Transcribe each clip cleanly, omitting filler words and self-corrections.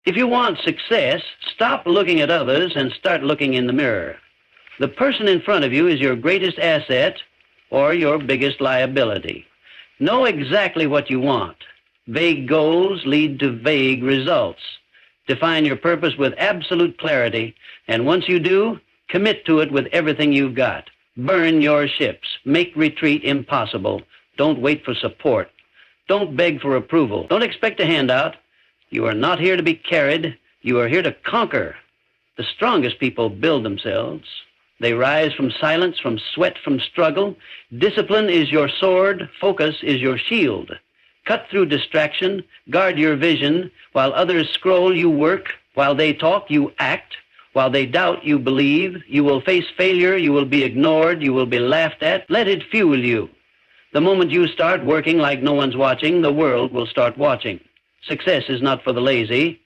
If you want success, stop looking at others and start looking in the mirror. The person in front of you is your greatest asset or your biggest liability. Know exactly what you want. Vague goals lead to vague results. Define your purpose with absolute clarity, and once you do, commit to it with everything you've got. Burn your ships. Make retreat impossible. Don't wait for support. Don't beg for approval. Don't expect a handout. You are not here to be carried. You are here to conquer. The strongest people build themselves. They rise from silence, from sweat, from struggle. Discipline is your sword. Focus is your shield. Cut through distraction. Guard your vision. While others scroll, you work. While they talk, you act. While they doubt, you believe. You will face failure. You will be ignored. You will be laughed at. Let it fuel you. The moment you start working like no one's watching, the world will start watching. Success is not for the lazy.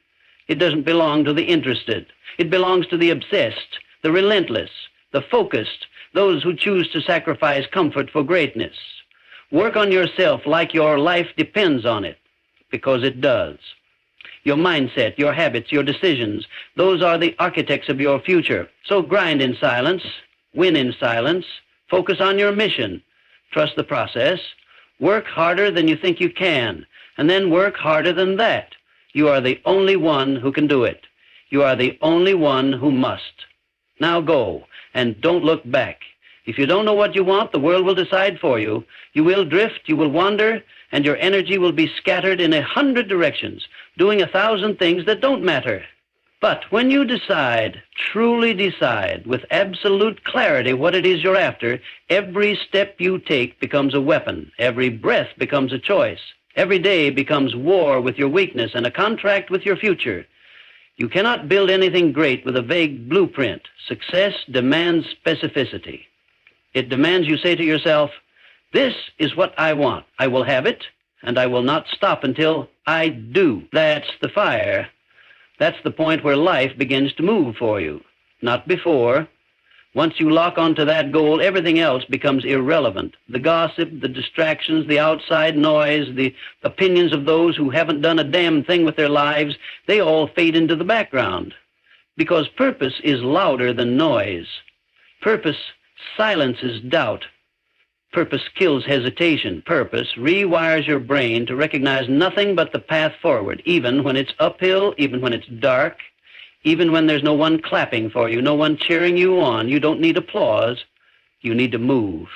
It doesn't belong to the interested. It belongs to the obsessed, the relentless, the focused, those who choose to sacrifice comfort for greatness. Work on yourself like your life depends on it, because it does. Your mindset, your habits, your decisions, those are the architects of your future. So grind in silence, win in silence, focus on your mission, trust the process, work harder than you think you can, and then work harder than that. You are the only one who can do it. You are the only one who must. Now go, and don't look back. If you don't know what you want, the world will decide for you. You will drift, you will wander, and your energy will be scattered in 100 directions, doing 1,000 things that don't matter. But when you decide, truly decide, with absolute clarity what it is you're after, every step you take becomes a weapon. Every breath becomes a choice. Every day becomes war with your weakness and a contract with your future. You cannot build anything great with a vague blueprint. Success demands specificity. It demands you say to yourself, this is what I want. I will have it, and I will not stop until I do. That's the fire. That's the point where life begins to move for you, not before. Once you lock onto that goal, everything else becomes irrelevant. The gossip, the distractions, the outside noise, the opinions of those who haven't done a damn thing with their lives, they all fade into the background. Because purpose is louder than noise. Purpose silences doubt. Purpose kills hesitation. Purpose rewires your brain to recognize nothing but the path forward, even when it's uphill, even when it's dark, even when there's no one clapping for you, no one cheering you on. You don't need applause. You need to move.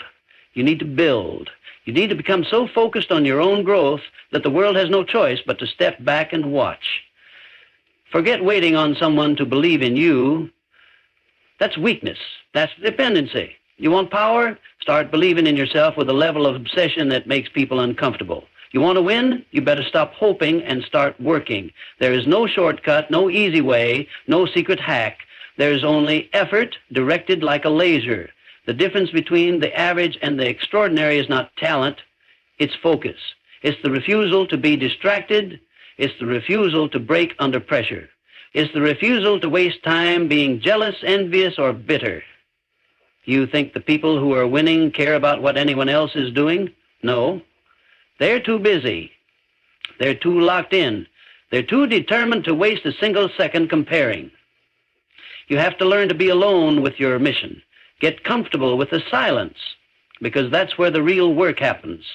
You need to build. You need to become so focused on your own growth that the world has no choice but to step back and watch. Forget waiting on someone to believe in you. That's weakness. That's dependency. You want power? Start believing in yourself with a level of obsession that makes people uncomfortable. You want to win? You better stop hoping and start working. There is no shortcut, no easy way, no secret hack. There's only effort directed like a laser. The difference between the average and the extraordinary is not talent, it's focus. It's the refusal to be distracted. It's the refusal to break under pressure. It's the refusal to waste time being jealous, envious, or bitter. You think the people who are winning care about what anyone else is doing? No. They're too busy. They're too locked in. They're too determined to waste a single second comparing. You have to learn to be alone with your mission. Get comfortable with the silence, because that's where the real work happens.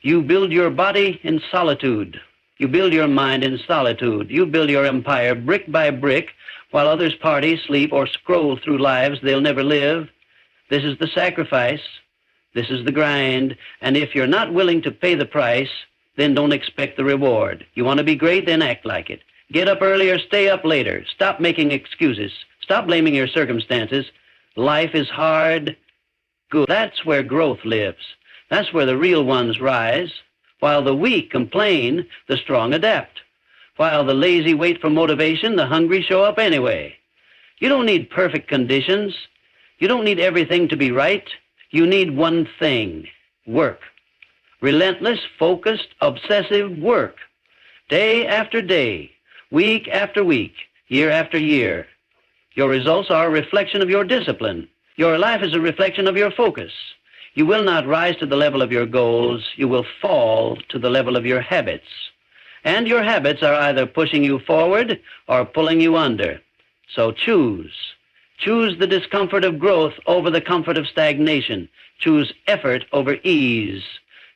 You build your body in solitude. You build your mind in solitude. You build your empire brick by brick while others party, sleep, or scroll through lives they'll never live. This is the sacrifice. This is the grind. And if you're not willing to pay the price, then don't expect the reward. You want to be great, then act like it. Get up earlier, stay up later. Stop making excuses. Stop blaming your circumstances. Life is hard. Good. That's where growth lives. That's where the real ones rise. While the weak complain, the strong adapt. While the lazy wait for motivation, the hungry show up anyway. You don't need perfect conditions. You don't need everything to be right. You need one thing: work. Relentless, focused, obsessive work. Day after day, week after week, year after year. Your results are a reflection of your discipline. Your life is a reflection of your focus. You will not rise to the level of your goals. You will fall to the level of your habits. And your habits are either pushing you forward or pulling you under. So choose. Choose the discomfort of growth over the comfort of stagnation. Choose effort over ease.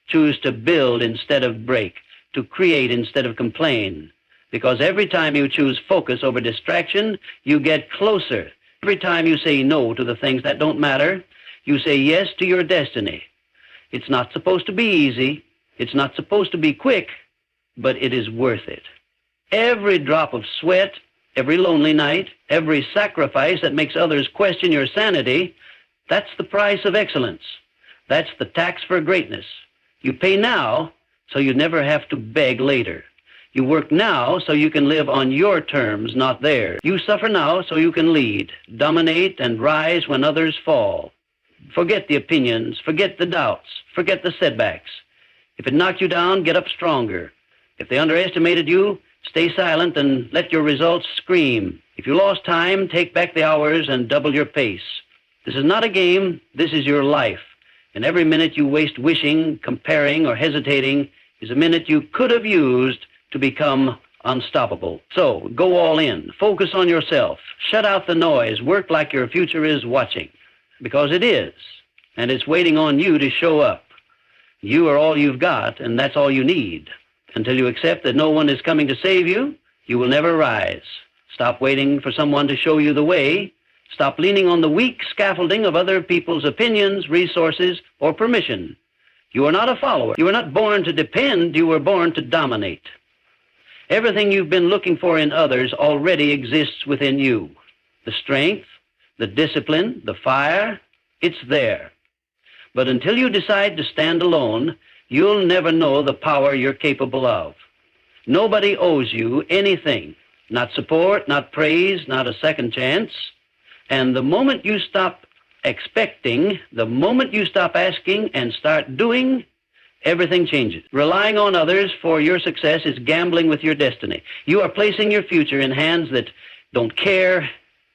Choose to build instead of break, to create instead of complain. Because every time you choose focus over distraction, you get closer. Every time you say no to the things that don't matter, you say yes to your destiny. It's not supposed to be easy. It's not supposed to be quick, but it is worth it. Every drop of sweat, every lonely night, every sacrifice that makes others question your sanity, that's the price of excellence. That's the tax for greatness. You pay now so you never have to beg later. You work now so you can live on your terms, not theirs. You suffer now so you can lead, dominate, and rise when others fall. Forget the opinions, forget the doubts, forget the setbacks. If it knocked you down, get up stronger. If they underestimated you, stay silent and let your results scream. If you lost time, take back the hours and double your pace. This is not a game, this is your life. And every minute you waste wishing, comparing, or hesitating is a minute you could have used to become unstoppable. So, go all in. Focus on yourself. Shut out the noise. Work like your future is watching. Because it is. And it's waiting on you to show up. You are all you've got, and that's all you need. Until you accept that no one is coming to save you, you will never rise. Stop waiting for someone to show you the way. Stop leaning on the weak scaffolding of other people's opinions, resources, or permission. You are not a follower. You are not born to depend. You were born to dominate. Everything you've been looking for in others already exists within you. The strength, the discipline, the fire, it's there. But until you decide to stand alone, you'll never know the power you're capable of. Nobody owes you anything. Not support, not praise, not a second chance. And the moment you stop expecting, the moment you stop asking and start doing, everything changes. Relying on others for your success is gambling with your destiny. You are placing your future in hands that don't care,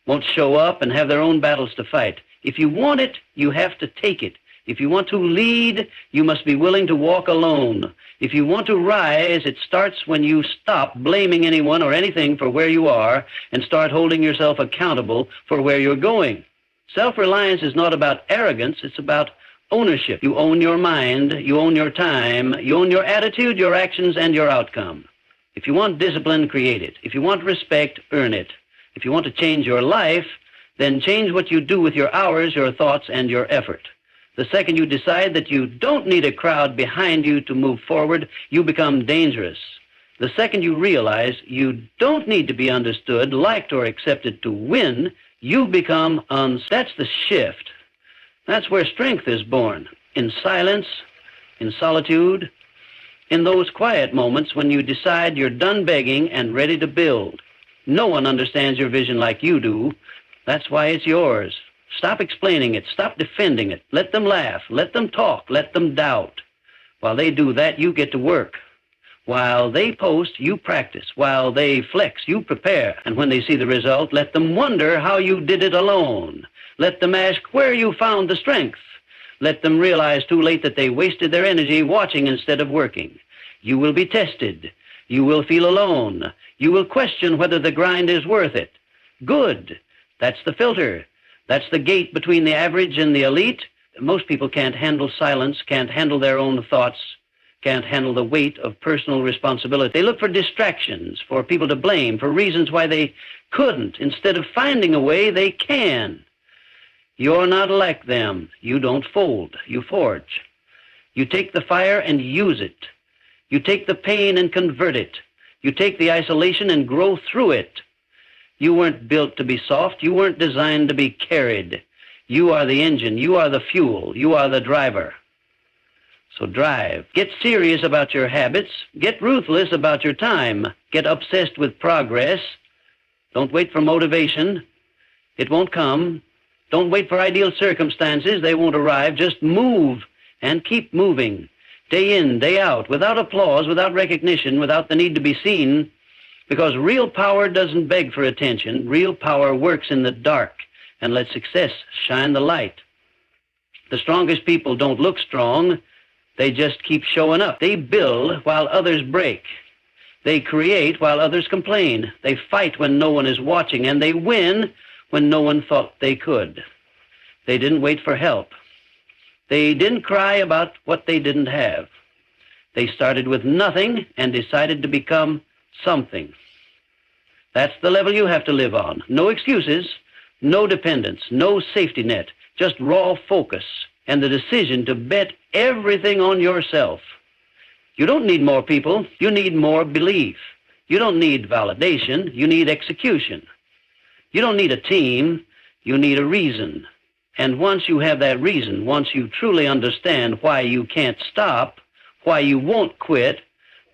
won't show up, and have their own battles to fight. If you want it, you have to take it. If you want to lead, you must be willing to walk alone. If you want to rise, it starts when you stop blaming anyone or anything for where you are and start holding yourself accountable for where you're going. Self-reliance is not about arrogance, it's about ownership. You own your mind, you own your time, you own your attitude, your actions, and your outcome. If you want discipline, create it. If you want respect, earn it. If you want to change your life, then change what you do with your hours, your thoughts, and your effort. The second you decide that you don't need a crowd behind you to move forward, you become dangerous. The second you realize you don't need to be understood, liked, or accepted to win, you become That's the shift. That's where strength is born. In silence, in solitude, in those quiet moments when you decide you're done begging and ready to build. No one understands your vision like you do. That's why it's yours. Stop explaining it. Stop defending it. Let them laugh. Let them talk. Let them doubt. While they do that, you get to work. While they post, you practice. While they flex, you prepare. And when they see the result, let them wonder how you did it alone. Let them ask where you found the strength. Let them realize too late that they wasted their energy watching instead of working. You will be tested. You will feel alone. You will question whether the grind is worth it. Good. That's the filter. That's the gate between the average and the elite. Most people can't handle silence, can't handle their own thoughts, can't handle the weight of personal responsibility. They look for distractions, for people to blame, for reasons why they couldn't. Instead of finding a way, they can. You're not like them. You don't fold. You forge. You take the fire and use it. You take the pain and convert it. You take the isolation and grow through it. You weren't built to be soft. You weren't designed to be carried. You are the engine. You are the fuel. You are the driver. So drive. Get serious about your habits. Get ruthless about your time. Get obsessed with progress. Don't wait for motivation. It won't come. Don't wait for ideal circumstances. They won't arrive. Just move and keep moving. Day in, day out, without applause, without recognition, without the need to be seen. Because real power doesn't beg for attention. Real power works in the dark and lets success shine the light. The strongest people don't look strong. They just keep showing up. They build while others break. They create while others complain. They fight when no one is watching, and they win when no one thought they could. They didn't wait for help. They didn't cry about what they didn't have. They started with nothing and decided to become something. That's the level you have to live on. No excuses, no dependence, no safety net, just raw focus and the decision to bet everything on yourself. You don't need more people, you need more belief. You don't need validation, you need execution. You don't need a team, you need a reason. And once you have that reason, once you truly understand why you can't stop, why you won't quit,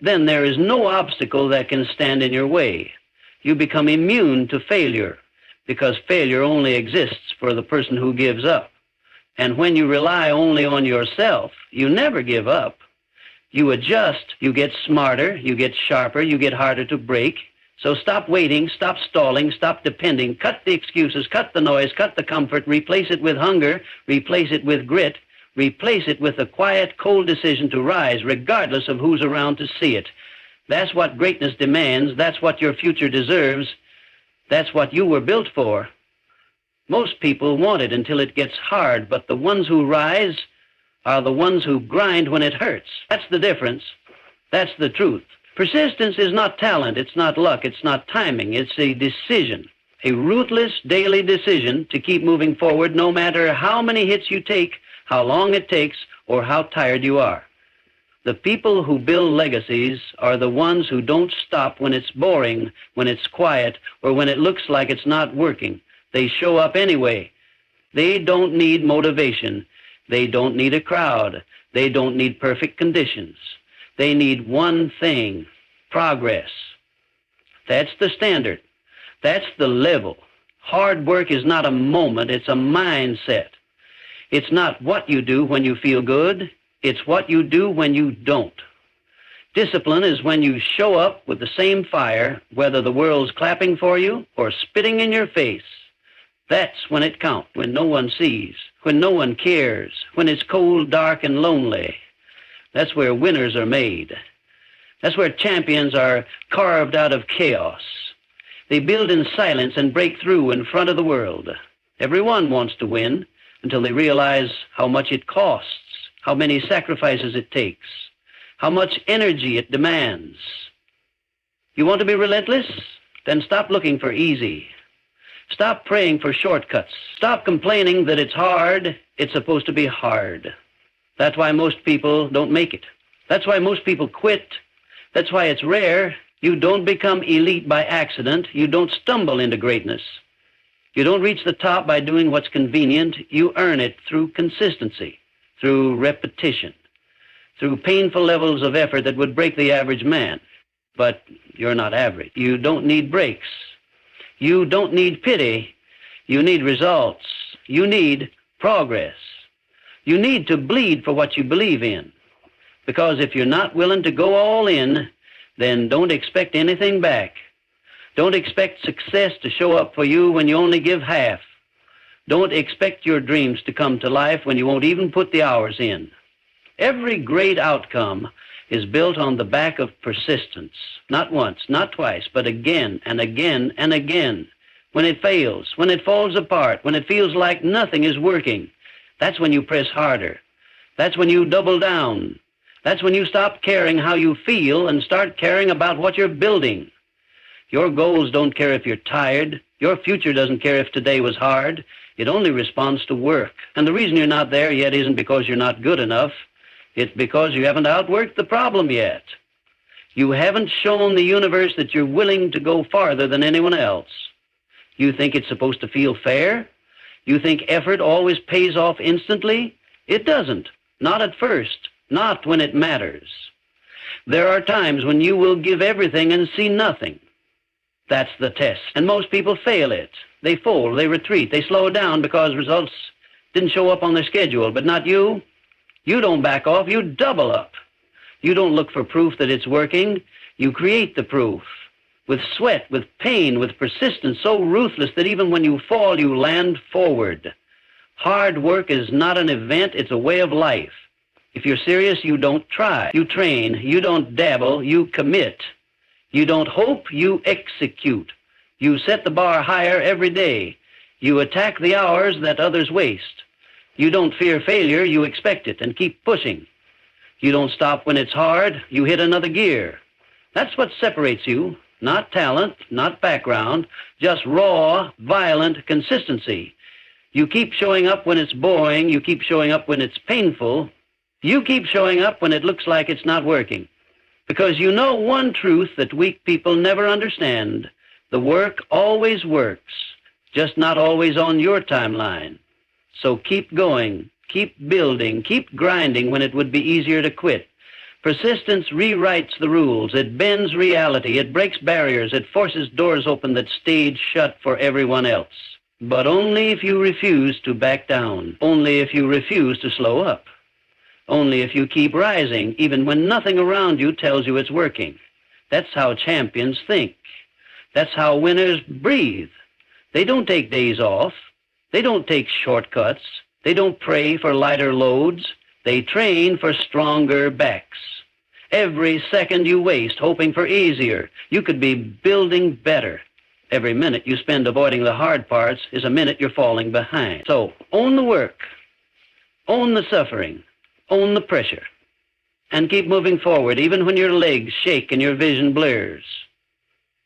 then there is no obstacle that can stand in your way. You become immune to failure, because failure only exists for the person who gives up. And when you rely only on yourself, you never give up. You adjust, you get smarter, you get sharper, you get harder to break. So stop waiting, stop stalling, stop depending, cut the excuses, cut the noise, cut the comfort, replace it with hunger, replace it with grit, replace it with a quiet, cold decision to rise, regardless of who's around to see it. That's what greatness demands. That's what your future deserves. That's what you were built for. Most people want it until it gets hard, but the ones who rise are the ones who grind when it hurts. That's the difference. That's the truth. Persistence is not talent, it's not luck, it's not timing, it's a decision, a ruthless daily decision to keep moving forward no matter how many hits you take, how long it takes, or how tired you are. The people who build legacies are the ones who don't stop when it's boring, when it's quiet, or when it looks like it's not working. They show up anyway. They don't need motivation. They don't need a crowd. They don't need perfect conditions. They need one thing: progress. That's the standard. That's the level. Hard work is not a moment, it's a mindset. It's not what you do when you feel good, it's what you do when you don't. Discipline is when you show up with the same fire, whether the world's clapping for you or spitting in your face. That's when it counts, when no one sees, when no one cares, when it's cold, dark, and lonely. That's where winners are made. That's where champions are carved out of chaos. They build in silence and break through in front of the world. Everyone wants to win until they realize how much it costs, how many sacrifices it takes, how much energy it demands. You want to be relentless? Then stop looking for easy. Stop praying for shortcuts. Stop complaining that it's hard. It's supposed to be hard. That's why most people don't make it. That's why most people quit. That's why it's rare. You don't become elite by accident. You don't stumble into greatness. You don't reach the top by doing what's convenient. You earn it through consistency, through repetition, through painful levels of effort that would break the average man. But you're not average. You don't need breaks. You don't need pity. You need results. You need progress. You need to bleed for what you believe in. Because if you're not willing to go all in, then don't expect anything back. Don't expect success to show up for you when you only give half. Don't expect your dreams to come to life when you won't even put the hours in. Every great outcome is built on the back of persistence. Not once, not twice, but again and again and again. When it fails, when it falls apart, when it feels like nothing is working, that's when you press harder. That's when you double down. That's when you stop caring how you feel and start caring about what you're building. Your goals don't care if you're tired. Your future doesn't care if today was hard. It only responds to work. And the reason you're not there yet isn't because you're not good enough. It's because you haven't outworked the problem yet. You haven't shown the universe that you're willing to go farther than anyone else. You think it's supposed to feel fair? You think effort always pays off instantly? It doesn't. Not at first. Not when it matters. There are times when you will give everything and see nothing. That's the test. And most people fail it. They fold, they retreat, they slow down because results didn't show up on their schedule. But not you. You don't back off, you double up. You don't look for proof that it's working. You create the proof. With sweat, with pain, with persistence so ruthless that even when you fall, you land forward. Hard work is not an event, it's a way of life. If you're serious, you don't try. You train. You don't dabble. You commit. You don't hope, you execute. You set the bar higher every day. You attack the hours that others waste. You don't fear failure, you expect it and keep pushing. You don't stop when it's hard, you hit another gear. That's what separates you, not talent, not background, just raw, violent consistency. You keep showing up when it's boring, you keep showing up when it's painful, you keep showing up when it looks like it's not working. Because you know one truth that weak people never understand. The work always works, just not always on your timeline. So keep going, keep building, keep grinding when it would be easier to quit. Persistence rewrites the rules. It bends reality. It breaks barriers. It forces doors open that stayed shut for everyone else. But only if you refuse to back down. Only if you refuse to slow up. Only if you keep rising, even when nothing around you tells you it's working. That's how champions think. That's how winners breathe. They don't take days off. They don't take shortcuts. They don't pray for lighter loads. They train for stronger backs. Every second you waste hoping for easier, you could be building better. Every minute you spend avoiding the hard parts is a minute you're falling behind. So own the work, own the suffering, own the pressure, and keep moving forward even when your legs shake and your vision blurs.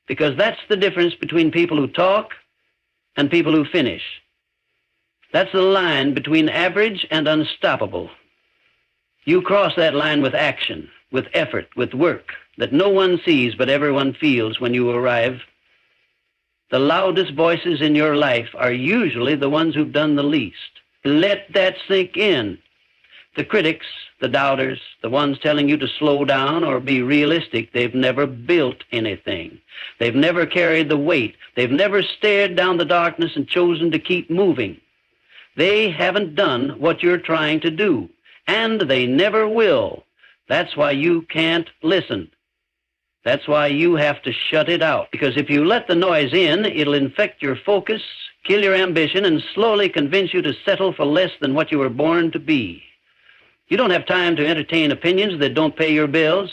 Because that's the difference between people who talk and people who finish. That's the line between average and unstoppable. You cross that line with action, with effort, with work that no one sees but everyone feels when you arrive. The loudest voices in your life are usually the ones who've done the least. Let that sink in. The critics, the doubters, the ones telling you to slow down or be realistic, they've never built anything. They've never carried the weight. They've never stared down the darkness and chosen to keep moving. They haven't done what you're trying to do, and they never will. That's why you can't listen. That's why you have to shut it out, because if you let the noise in, it'll infect your focus, kill your ambition, and slowly convince you to settle for less than what you were born to be. You don't have time to entertain opinions that don't pay your bills.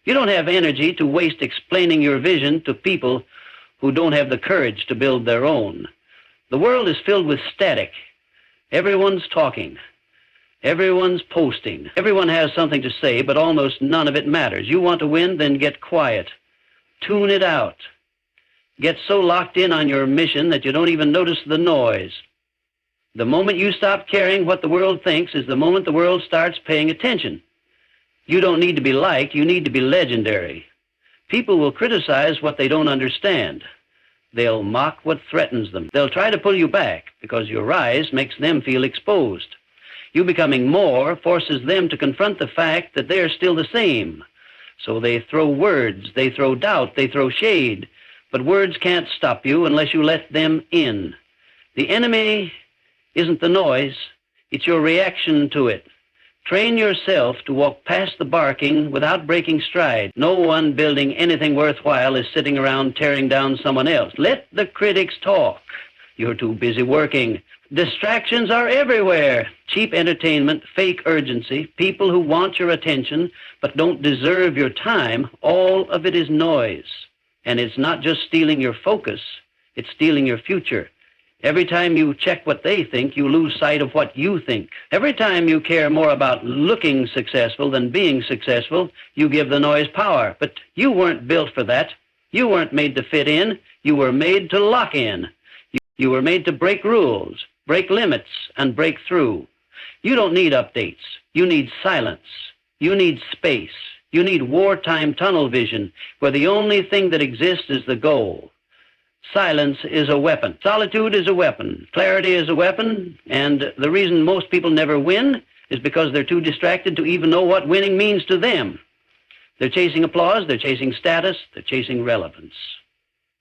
You don't have energy to waste explaining your vision to people who don't have the courage to build their own. The world is filled with static. Everyone's talking. Everyone's posting. Everyone has something to say, but almost none of it matters. You want to win, then get quiet. Tune it out. Get so locked in on your mission that you don't even notice the noise. The moment you stop caring what the world thinks is the moment the world starts paying attention. You don't need to be liked, you need to be legendary. People will criticize what they don't understand. They'll mock what threatens them. They'll try to pull you back because your rise makes them feel exposed. You becoming more forces them to confront the fact that they're still the same. So they throw words, they throw doubt, they throw shade. But words can't stop you unless you let them in. The enemy isn't the noise, it's your reaction to it. Train yourself to walk past the barking without breaking stride. No one building anything worthwhile is sitting around tearing down someone else. Let the critics talk. You're too busy working. Distractions are everywhere. Cheap entertainment, fake urgency, people who want your attention but don't deserve your time, all of it is noise. And it's not just stealing your focus, it's stealing your future. Every time you check what they think, you lose sight of what you think. Every time you care more about looking successful than being successful, you give the noise power. But you weren't built for that. You weren't made to fit in. You were made to lock in. You were made to break rules, break limits, and break through. You don't need updates. You need silence. You need space. You need wartime tunnel vision, where the only thing that exists is the goal. Silence is a weapon. Solitude is a weapon. Clarity is a weapon. And the reason most people never win is because they're too distracted to even know what winning means to them. They're chasing applause, they're chasing status, they're chasing relevance.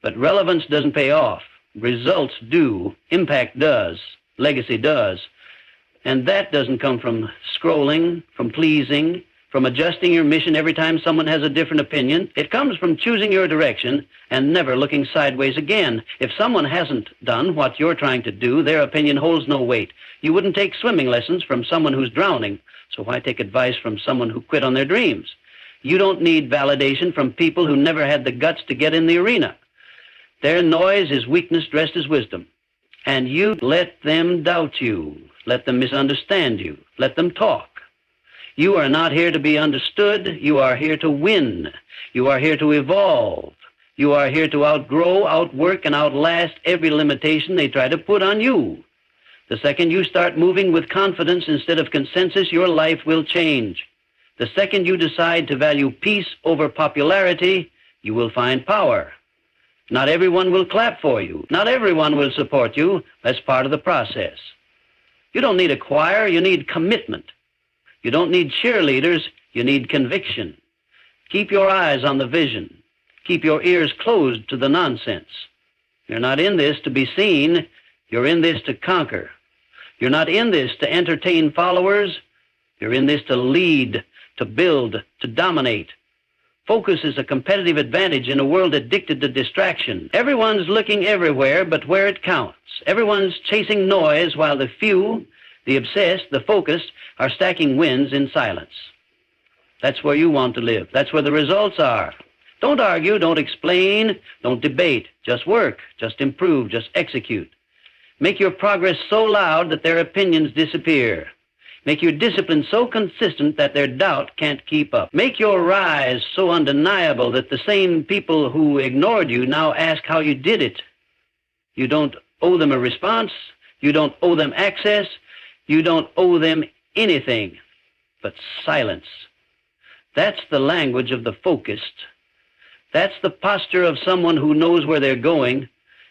But relevance doesn't pay off. Results do. Impact does. Legacy does. And that doesn't come from scrolling, from pleasing, from adjusting your mission every time someone has a different opinion. It comes from choosing your direction and never looking sideways again. If someone hasn't done what you're trying to do, their opinion holds no weight. You wouldn't take swimming lessons from someone who's drowning, so why take advice from someone who quit on their dreams? You don't need validation from people who never had the guts to get in the arena. Their noise is weakness dressed as wisdom. And you let them doubt you. Let them misunderstand you. Let them talk. You are not here to be understood. You are here to win. You are here to evolve. You are here to outgrow, outwork, and outlast every limitation they try to put on you. The second you start moving with confidence instead of consensus, your life will change. The second you decide to value peace over popularity, you will find power. Not everyone will clap for you. Not everyone will support you. That's part of the process. You don't need a choir, you need commitment. You don't need cheerleaders, you need conviction. Keep your eyes on the vision. Keep your ears closed to the nonsense. You're not in this to be seen, you're in this to conquer. You're not in this to entertain followers, you're in this to lead, to build, to dominate. Focus is a competitive advantage in a world addicted to distraction. Everyone's looking everywhere but where it counts. Everyone's chasing noise while the few, the obsessed, the focused, are stacking wins in silence. That's where you want to live. That's where the results are. Don't argue, don't explain, don't debate. Just work, just improve, just execute. Make your progress so loud that their opinions disappear. Make your discipline so consistent that their doubt can't keep up. Make your rise so undeniable that the same people who ignored you now ask how you did it. You don't owe them a response. You don't owe them access. You don't owe them anything but silence. That's the language of the focused. That's the posture of someone who knows where they're going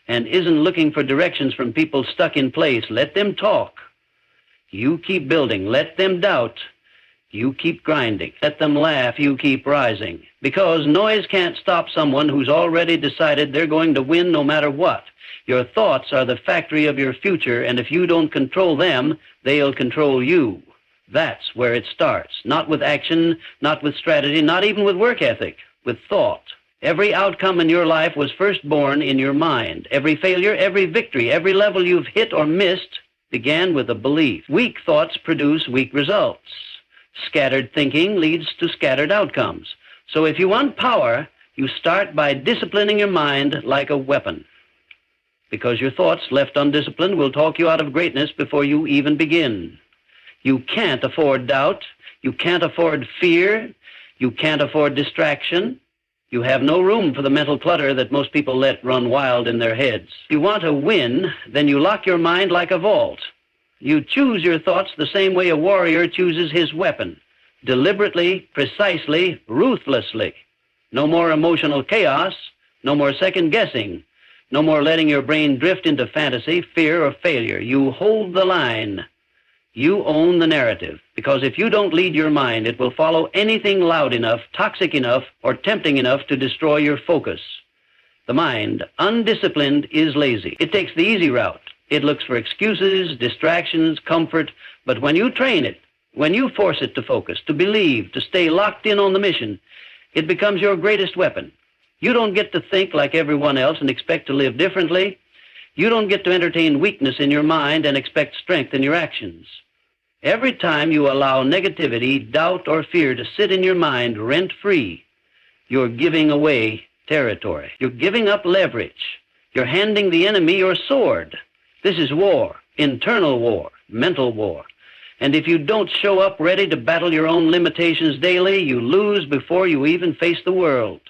and isn't looking for directions from people stuck in place. Let them talk. You keep building. Let them doubt. You keep grinding. Let them laugh. You keep rising. Because noise can't stop someone who's already decided they're going to win no matter what. Your thoughts are the factory of your future, and if you don't control them, they'll control you. That's where it starts. Not with action, not with strategy, not even with work ethic, with thought. Every outcome in your life was first born in your mind. Every failure, every victory, every level you've hit or missed began with a belief. Weak thoughts produce weak results. Scattered thinking leads to scattered outcomes. So if you want power, you start by disciplining your mind like a weapon. Because your thoughts left undisciplined will talk you out of greatness before you even begin. You can't afford doubt. You can't afford fear. You can't afford distraction. You have no room for the mental clutter that most people let run wild in their heads. If you want to win, then you lock your mind like a vault. You choose your thoughts the same way a warrior chooses his weapon. Deliberately, precisely, ruthlessly. No more emotional chaos. No more second guessing. No more letting your brain drift into fantasy, fear, or failure. You hold the line. You own the narrative, because if you don't lead your mind, it will follow anything loud enough, toxic enough, or tempting enough to destroy your focus. The mind, undisciplined, is lazy. It takes the easy route. It looks for excuses, distractions, comfort, but when you train it, when you force it to focus, to believe, to stay locked in on the mission, it becomes your greatest weapon. You don't get to think like everyone else and expect to live differently. You don't get to entertain weakness in your mind and expect strength in your actions. Every time you allow negativity, doubt, or fear to sit in your mind rent-free, you're giving away territory. You're giving up leverage. You're handing the enemy your sword. This is war, internal war, mental war. And if you don't show up ready to battle your own limitations daily, you lose before you even face the world.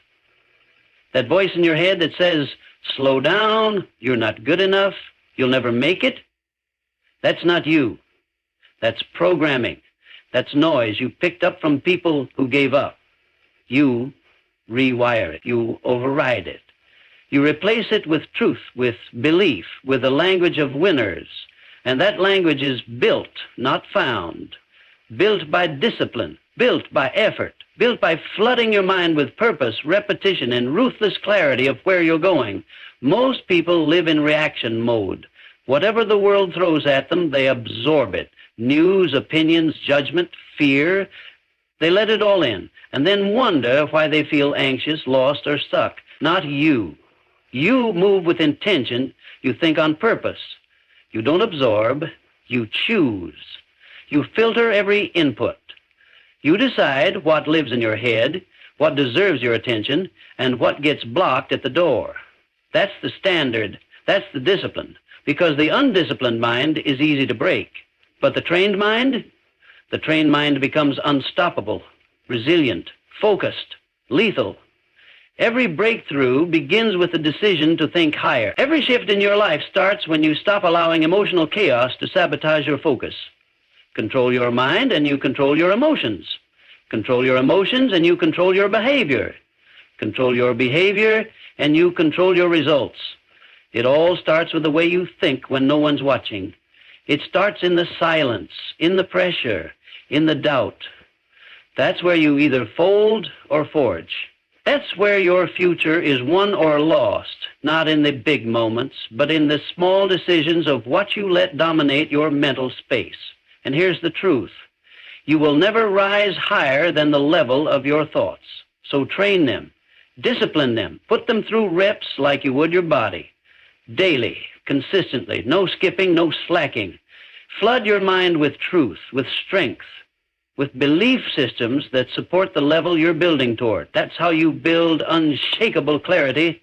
That voice in your head that says, slow down, you're not good enough, you'll never make it, that's not you. That's programming. That's noise you picked up from people who gave up. You rewire it. You override it. You replace it with truth, with belief, with the language of winners. And that language is built, not found. Built by discipline, built by effort, built by flooding your mind with purpose, repetition, and ruthless clarity of where you're going. Most people live in reaction mode. Whatever the world throws at them, they absorb it. News, opinions, judgment, fear, they let it all in, and then wonder why they feel anxious, lost, or stuck. Not you. You move with intention. You think on purpose. You don't absorb. You choose. You filter every input. You decide what lives in your head. what deserves your attention, and what gets blocked at the door. That's the standard. That's the discipline. Because the undisciplined mind is easy to break. But the trained mind becomes unstoppable, resilient, focused, lethal. Every breakthrough begins with the decision to think higher. Every shift in your life starts when you stop allowing emotional chaos to sabotage your focus. Control your mind and you control your emotions. Control your emotions and you control your behavior. Control your behavior and you control your results. It all starts with the way you think when no one's watching. It starts in the silence, in the pressure, in the doubt. That's where you either fold or forge. That's where your future is won or lost, not in the big moments, but in the small decisions of what you let dominate your mental space. And here's the truth. You will never rise higher than the level of your thoughts. So train them, discipline them, put them through reps like you would your body. Daily, consistently, no skipping, no slacking. Flood your mind with truth, with strength, with belief systems that support the level you're building toward. That's how you build unshakable clarity.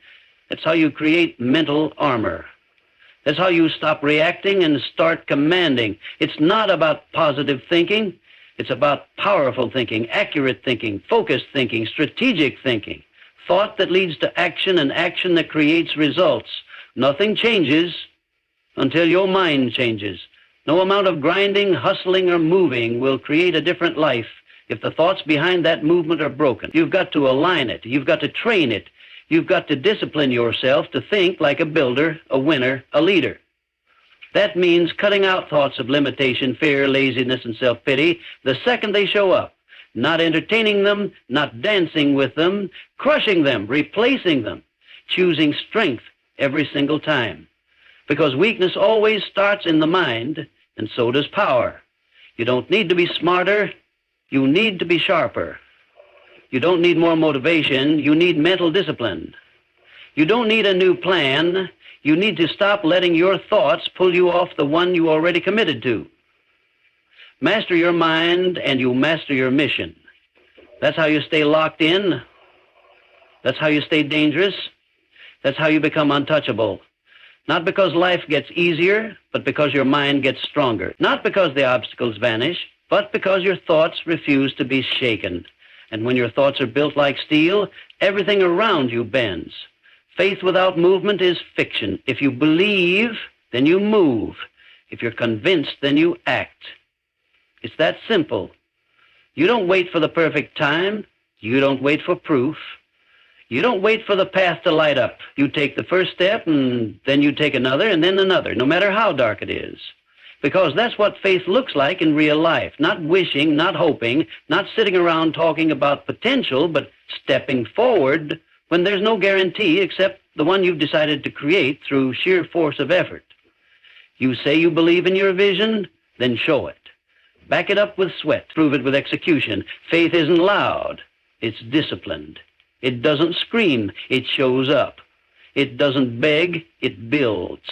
That's how you create mental armor. That's how you stop reacting and start commanding. It's not about positive thinking. It's about powerful thinking, accurate thinking, focused thinking, strategic thinking, thought that leads to action and action that creates results. Nothing changes until your mind changes. No amount of grinding, hustling, or moving will create a different life if the thoughts behind that movement are broken. You've got to align it. You've got to train it. You've got to discipline yourself to think like a builder, a winner, a leader. That means cutting out thoughts of limitation, fear, laziness, and self-pity the second they show up. Not entertaining them, not dancing with them, crushing them, replacing them, choosing strength every single time. Because weakness always starts in the mind, and so does power. You don't need to be smarter, you need to be sharper. You don't need more motivation, you need mental discipline. You don't need a new plan, you need to stop letting your thoughts pull you off the one you already committed to. Master your mind and you master your mission. That's how you stay locked in. That's how you stay dangerous. That's how you become untouchable. Not because life gets easier, but because your mind gets stronger. Not because the obstacles vanish, but because your thoughts refuse to be shaken. And when your thoughts are built like steel, everything around you bends. Faith without movement is fiction. If you believe, then you move. If you're convinced, then you act. It's that simple. You don't wait for the perfect time. You don't wait for proof. You don't wait for the path to light up. You take the first step, and then you take another, and then another, no matter how dark it is. Because that's what faith looks like in real life. Not wishing, not hoping, not sitting around talking about potential, but stepping forward when there's no guarantee except the one you've decided to create through sheer force of effort. You say you believe in your vision, then show it. Back it up with sweat. Prove it with execution. Faith isn't loud. It's disciplined. It doesn't scream. It shows up. It doesn't beg. It builds.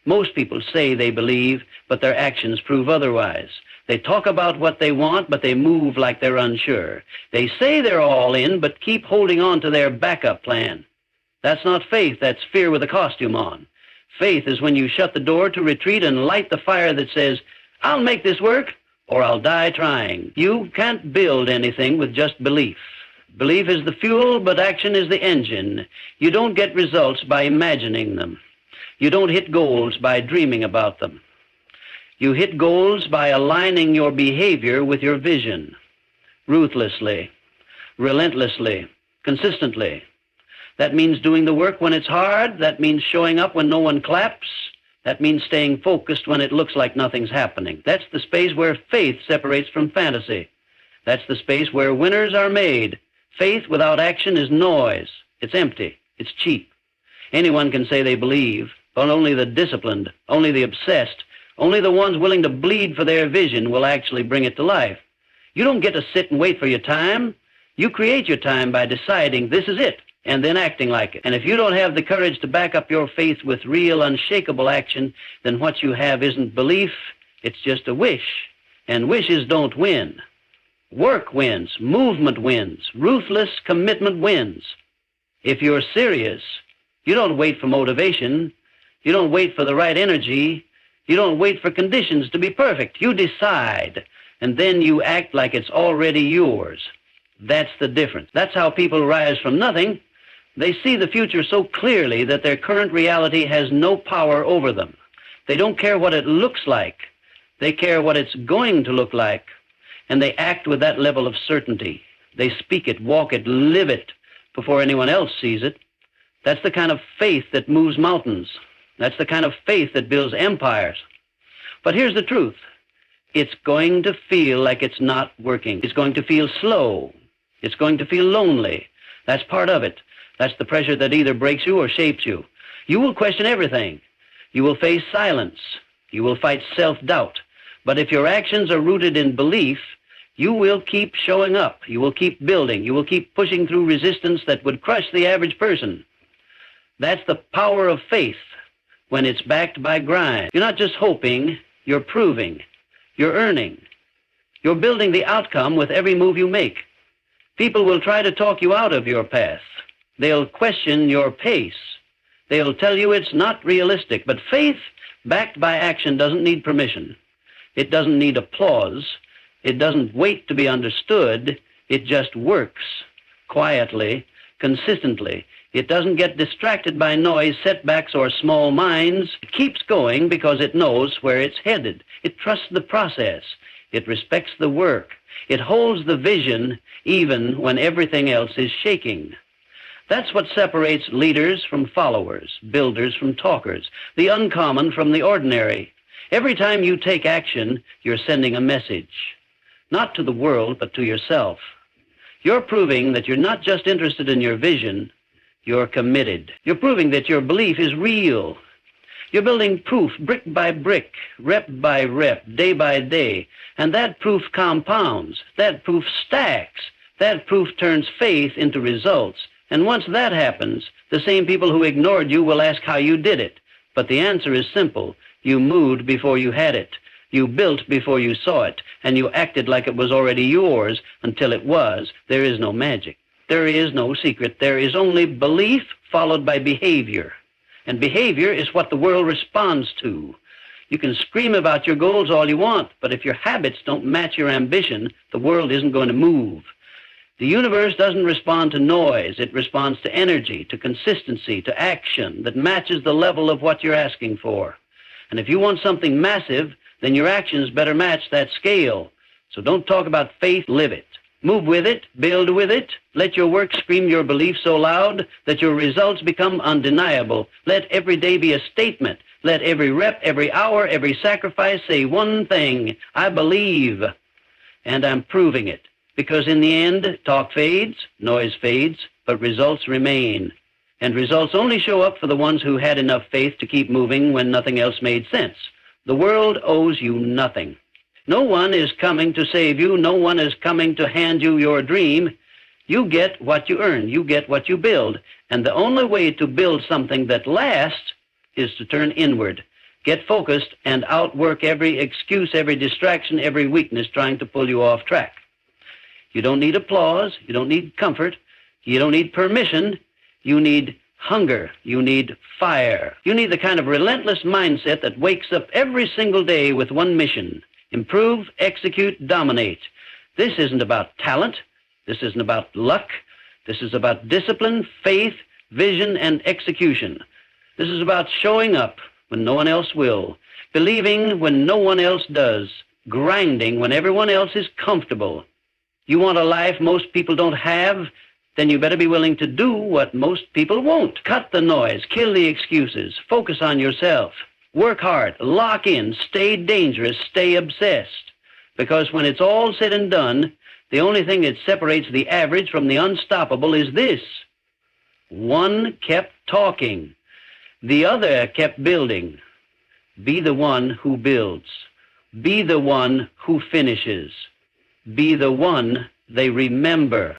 Most people say they believe, but their actions prove otherwise. They talk about what they want, but they move like they're unsure. They say they're all in, but keep holding on to their backup plan. That's not faith. That's fear with a costume on. Faith is when you shut the door to retreat and light the fire that says, I'll make this work, or I'll die trying. You can't build anything with just belief. Belief is the fuel, but action is the engine. You don't get results by imagining them. You don't hit goals by dreaming about them. You hit goals by aligning your behavior with your vision. Ruthlessly, relentlessly, consistently. That means doing the work when it's hard. That means showing up when no one claps. That means staying focused when it looks like nothing's happening. That's the space where faith separates from fantasy. That's the space where winners are made. Faith without action is noise. It's empty. It's cheap. Anyone can say they believe, but only the disciplined, only the obsessed, only the ones willing to bleed for their vision will actually bring it to life. You don't get to sit and wait for your time. You create your time by deciding this is it, and then acting like it. And if you don't have the courage to back up your faith with real, unshakable action, then what you have isn't belief, it's just a wish. And wishes don't win. Work wins, movement wins, ruthless commitment wins. If you're serious, you don't wait for motivation, you don't wait for the right energy, you don't wait for conditions to be perfect. You decide, and then you act like it's already yours. That's the difference. That's how people rise from nothing. They see the future so clearly that their current reality has no power over them. They don't care what it looks like. They care what it's going to look like. And they act with that level of certainty. They speak it, walk it, live it before anyone else sees it. That's the kind of faith that moves mountains. That's the kind of faith that builds empires. But here's the truth. It's going to feel like it's not working. It's going to feel slow. It's going to feel lonely. That's part of it. That's the pressure that either breaks you or shapes you. You will question everything. You will face silence. You will fight self-doubt. But if your actions are rooted in belief, you will keep showing up. You will keep building. You will keep pushing through resistance that would crush the average person. That's the power of faith when it's backed by grind. You're not just hoping, you're proving. You're earning. You're building the outcome with every move you make. People will try to talk you out of your path. They'll question your pace. They'll tell you it's not realistic. But faith backed by action doesn't need permission. It doesn't need applause. It doesn't wait to be understood. It just works quietly, consistently. It doesn't get distracted by noise, setbacks, or small minds. It keeps going because it knows where it's headed. It trusts the process. It respects the work. It holds the vision even when everything else is shaking. That's what separates leaders from followers, builders from talkers, the uncommon from the ordinary. Every time you take action, you're sending a message, not to the world, but to yourself. You're proving that you're not just interested in your vision, you're committed. You're proving that your belief is real. You're building proof brick by brick, rep by rep, day by day. And that proof compounds. That proof stacks. That proof turns faith into results. And once that happens, the same people who ignored you will ask how you did it. But the answer is simple. You moved before you had it. You built before you saw it. And you acted like it was already yours until it was. There is no magic. There is no secret. There is only belief followed by behavior. And behavior is what the world responds to. You can scream about your goals all you want, but if your habits don't match your ambition, the world isn't going to move. The universe doesn't respond to noise. It responds to energy, to consistency, to action that matches the level of what you're asking for. And if you want something massive, then your actions better match that scale. So don't talk about faith, live it. Move with it, build with it. Let your work scream your belief so loud that your results become undeniable. Let every day be a statement. Let every rep, every hour, every sacrifice say one thing: I believe, and I'm proving it. Because in the end, talk fades, noise fades, but results remain. And results only show up for the ones who had enough faith to keep moving when nothing else made sense. The world owes you nothing. No one is coming to save you. No one is coming to hand you your dream. You get what you earn. You get what you build. And the only way to build something that lasts is to turn inward. Get focused and outwork every excuse, every distraction, every weakness trying to pull you off track. You don't need applause. You don't need comfort. You don't need permission. You need hunger. You need fire. You need the kind of relentless mindset that wakes up every single day with one mission: improve, execute, dominate. This isn't about talent. This isn't about luck. This is about discipline, faith, vision, and execution. This is about showing up when no one else will, believing when no one else does, grinding when everyone else is comfortable. You want a life most people don't have? Then you better be willing to do what most people won't. Cut the noise, kill the excuses, focus on yourself. Work hard, lock in, stay dangerous, stay obsessed. Because when it's all said and done, the only thing that separates the average from the unstoppable is this: one kept talking, the other kept building. Be the one who builds. Be the one who finishes. Be the one they remember.